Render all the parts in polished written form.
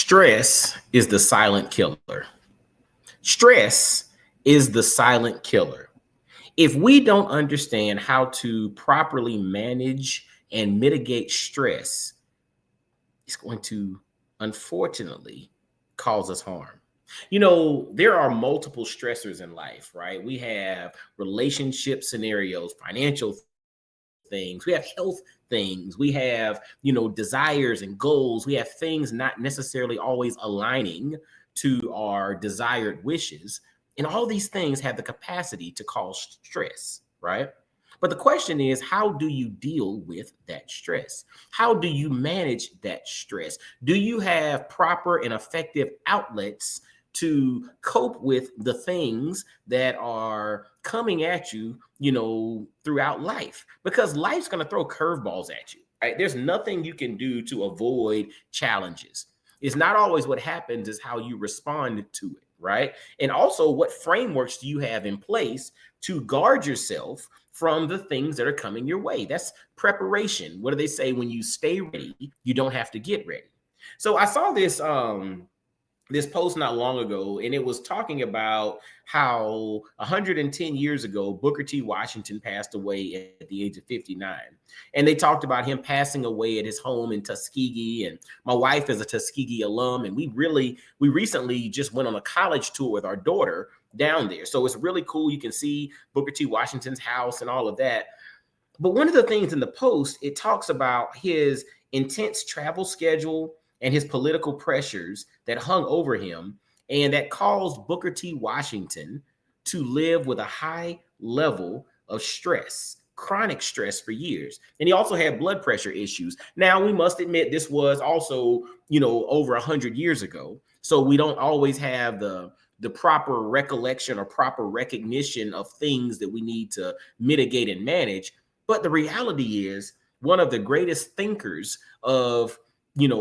Stress is the silent killer. Stress is the silent killer. If we don't understand how to properly manage and mitigate stress, it's going to unfortunately cause us harm. There are multiple stressors in life, right? We have relationship scenarios, financial things, we have health things, we have desires and goals, we have things not necessarily always aligning to our desired wishes, and all these things have the capacity to cause stress, right? But the question is, how do you deal with that stress? How do you manage that stress? Do you have proper and effective outlets to cope with the things that are coming at you, throughout life? Because life's going to throw curveballs at you, right? There's nothing you can do to avoid challenges. It's not always what happens, is how you respond to it, right? And also, what frameworks do you have in place to guard yourself from the things that are coming your way? That's preparation. What do they say? When you stay ready, you don't have to get ready. So I saw this post not long ago, and it was talking about how 110 years ago, Booker T. Washington passed away at the age of 59. And they talked about him passing away at his home in Tuskegee. And my wife is a Tuskegee alum, and we recently just went on a college tour with our daughter down there. So it's really cool. You can see Booker T. Washington's house and all of that. But one of the things in the post, it talks about his intense travel schedule and his political pressures that hung over him, and that caused Booker T. Washington to live with a high level of stress, chronic stress, for years. And he also had blood pressure issues. Now, we must admit, this was also, over 100 years ago. So we don't always have the proper recollection or proper recognition of things that we need to mitigate and manage. But the reality is, one of the greatest thinkers of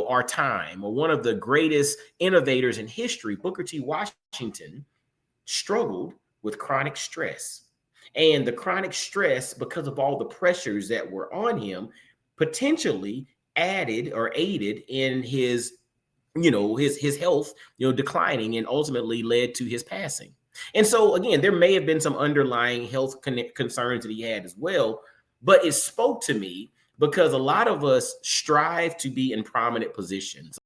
our time, or one of the greatest innovators in history, Booker T. Washington, struggled with chronic stress. And the chronic stress, because of all the pressures that were on him, potentially added or aided in his health, declining, and ultimately led to his passing. And so again, there may have been some underlying health concerns that he had as well, but it spoke to me because a lot of us strive to be in prominent positions.